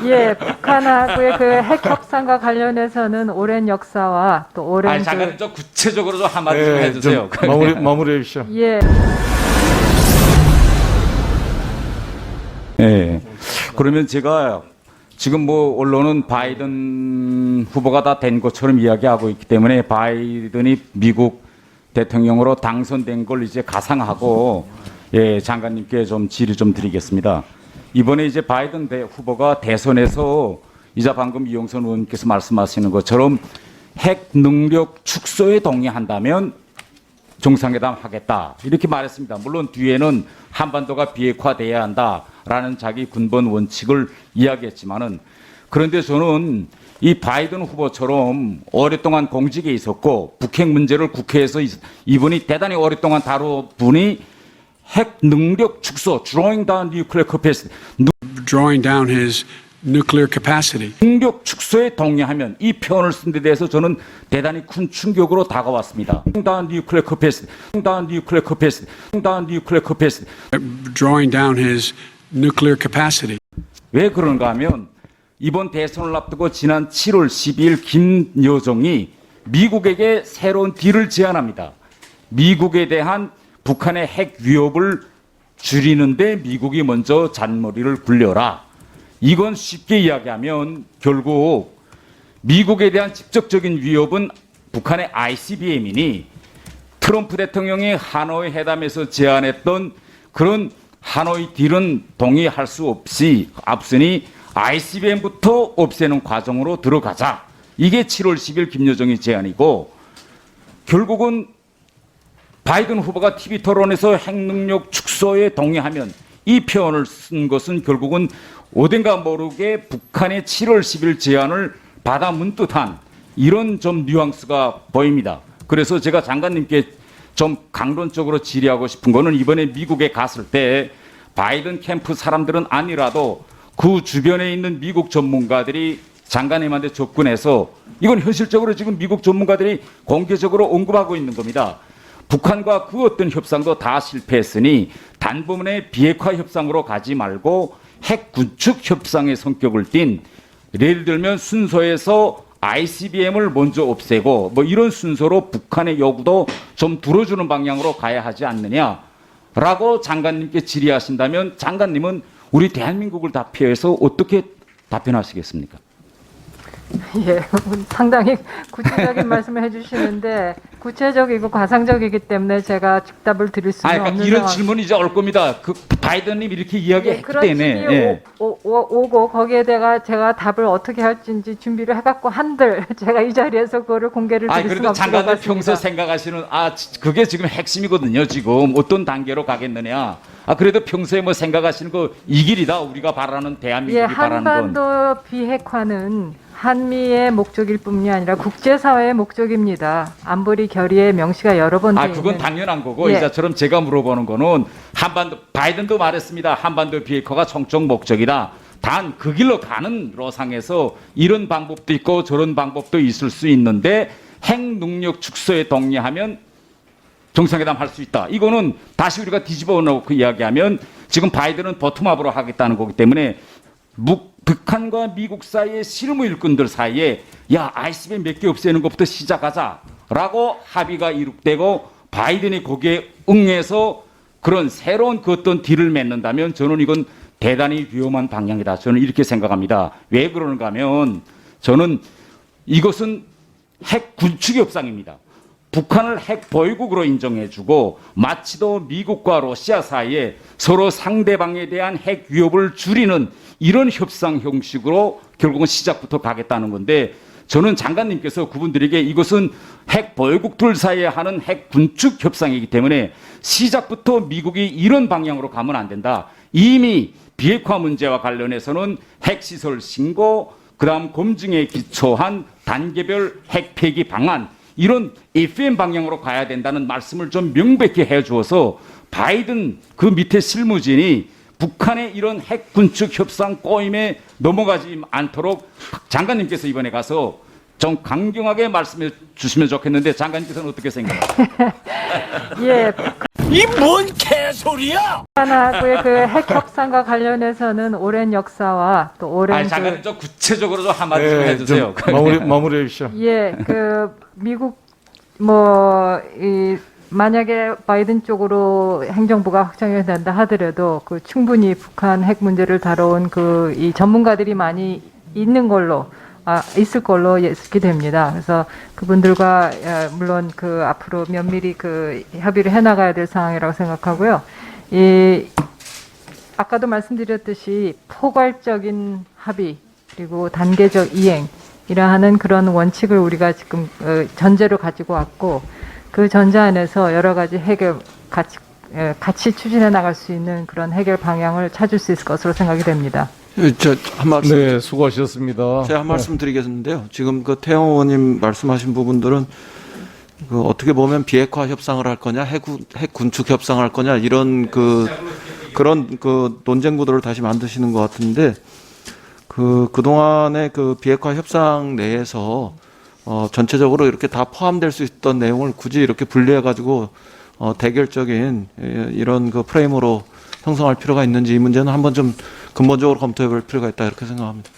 예, 북한하고의 그 핵 협상과 관련해서는 오랜 역사와 또 오랜 아니, 잠깐 좀 구체적으로 좀 한마디 좀 해주세요. 마무리해 주시죠. 예. 네. 그러면 제가 지금 뭐 언론은 바이든 후보가 다 된 것처럼 이야기하고 있기 때문에 바이든이 미국 대통령으로 당선된 걸 이제 가상하고 예, 장관님께 좀 질의 좀 드리겠습니다. 이번에 이제 바이든 후보가 대선에서 이자 방금 이용선 의원님께서 말씀하시는 것처럼 핵 능력 축소에 동의한다면 정상회담 하겠다 이렇게 말했습니다. 물론 뒤에는 한반도가 비핵화돼야 한다라는 자기 근본 원칙을 이야기했지만은 그런데 저는 이 바이든 후보처럼 오랫동안 공직에 있었고 북핵 문제를 국회에서 이분이 대단히 오랫동안 다룬 분이 핵 능력 축소, drawing down nuclear capacity, drawing down his nuclear capacity. 능력 축소에 동의하면 이 표현을 쓴 데 대해서 저는 대단히 큰 충격으로 다가왔습니다. down nuclear capacity, down nuclear capacity, down nuclear capacity. Drawing down his nuclear capacity. 왜 그런가 하면 이번 대선을 앞두고 지난 7월 12일 김여정이 미국에게 새로운 딜을 제안합니다. 미국에 대한 북한의 핵 위협을 줄이는데 미국이 먼저 잔머리를 굴려라. 이건 쉽게 이야기하면 결국 미국에 대한 직접적인 위협은 북한의 ICBM이니 트럼프 대통령이 하노이 회담에서 제안했던 그런 하노이 딜은 동의할 수 없으니 ICBM부터 없애는 과정으로 들어가자. 이게 7월 10일 김여정의 제안이고 결국은 바이든 후보가 TV 토론에서 핵능력 축소에 동의하면 이 표현을 쓴 것은 결국은 어딘가 모르게 북한의 7월 10일 제안을 받아 문듯한 이런 좀 뉘앙스가 보입니다. 그래서 제가 장관님께 좀 강론적으로 질의하고 싶은 거는 이번에 미국에 갔을 때 바이든 캠프 사람들은 아니라도 그 주변에 있는 미국 전문가들이 장관님한테 접근해서 이건 현실적으로 지금 미국 전문가들이 공개적으로 언급하고 있는 겁니다. 북한과 그 어떤 협상도 다 실패했으니 단부분의 비핵화 협상으로 가지 말고 핵 군축 협상의 성격을 띤 예를 들면 순서에서 ICBM을 먼저 없애고 뭐 이런 순서로 북한의 요구도 좀 들어주는 방향으로 가야 하지 않느냐라고 장관님께 질의하신다면 장관님은 우리 대한민국을 대표해서 어떻게 답변하시겠습니까? 예, 상당히 구체적인 말씀을 해주시는데 구체적이고 과상적이기 때문에 제가 즉답을 드릴 수는 그러니까 없는 이런 상황. 질문이 이제 올 겁니다. 그 바이든님 이렇게 이야기했기 그런 때문에. 질문이 예. 오고 거기에 대가 제가 답을 어떻게 할지 준비를 해갖고 한들 제가 이 자리에서 그거를 공개를 드릴 수는 그래도 없을 것 장관님 같습니다. 평소 생각하시는 그게 지금 핵심이거든요. 지금 어떤 단계로 가겠느냐. 그래도 평소에 뭐 생각하시는 거 이 길이다. 우리가 바라는 대한민국이 예, 바라는 건. 한반도 비핵화는 한미의 목적일 뿐이 아니라 국제사회의 목적입니다. 안보리 결의에 명시가 여러 번 되어 그건 있는. 당연한 거고 예. 이자처럼 제가 물어보는 거는 바이든도 말했습니다. 한반도 비핵화가 총적 목적이다. 단 그 길로 가는 로상에서 이런 방법도 있고 저런 방법도 있을 수 있는데 핵 능력 축소에 동의하면 정상회담 할 수 있다. 이거는 다시 우리가 뒤집어 놓고 이야기하면 지금 바이든은 버텀업으로 하겠다는 거기 때문에 북한과 미국 사이의 실무 일꾼들 사이에 ICBM 몇 개 없애는 것부터 시작하자라고 합의가 이룩되고 바이든이 거기에 응해서 그런 새로운 그 어떤 딜을 맺는다면 저는 이건 대단히 위험한 방향이다. 저는 이렇게 생각합니다. 왜 그러는가 하면 저는 이것은 핵 군축 협상입니다. 북한을 핵 보유국으로 인정해주고 마치도 미국과 러시아 사이에 서로 상대방에 대한 핵 위협을 줄이는 이런 협상 형식으로 결국은 시작부터 가겠다는 건데 저는 장관님께서 그분들에게 이것은 핵 보유국들 사이에 하는 핵 군축 협상이기 때문에 시작부터 미국이 이런 방향으로 가면 안 된다. 이미 비핵화 문제와 관련해서는 핵시설 신고, 그다음 검증에 기초한 단계별 핵 폐기 방안 이런 FM 방향으로 가야 된다는 말씀을 좀 명백히 해주어서 바이든 그 밑에 실무진이 북한의 이런 핵 군축 협상 꼬임에 넘어가지 않도록 장관님께서 이번에 가서 좀 강경하게 말씀해 주시면 좋겠는데 장관님께서는 어떻게 생각하세요? 예. 이 뭔 개소리야! 북한하고의 그 핵 협상과 관련해서는 오랜 역사와 또 오랜 아니, 장관님 좀 구체적으로 좀 한마디 좀 네, 해주세요. 마무리해 주시죠. 예, 그 미국 만약에 바이든 쪽으로 행정부가 확정이 된다 하더라도 그 충분히 북한 핵 문제를 다뤄온 그 이 전문가들이 많이 있을 걸로 예측이 됩니다. 그래서 그분들과 물론 그 앞으로 면밀히 그 협의를 해나가야 될 상황이라고 생각하고요. 아까도 말씀드렸듯이 포괄적인 합의 그리고 단계적 이행이라 하는 그런 원칙을 우리가 지금 전제로 가지고 왔고 그 전제 안에서 여러 가지 해결 같이 추진해 나갈 수 있는 그런 해결 방향을 찾을 수 있을 것으로 생각이 됩니다. 한 말씀. 네, 수고하셨습니다. 제가 한 말씀 드리겠는데요. 지금 그 태영 의원님 말씀하신 부분들은 그 어떻게 보면 비핵화 협상을 할 거냐, 핵 군축 협상을 할 거냐 이런 그런 논쟁 구도를 다시 만드시는 것 같은데 그동안의 그 비핵화 협상 내에서 전체적으로 이렇게 다 포함될 수 있던 내용을 굳이 이렇게 분리해 가지고 대결적인 이런 그 프레임으로 형성할 필요가 있는지 이 문제는 한번 좀 근본적으로 검토해 볼 필요가 있다 이렇게 생각합니다.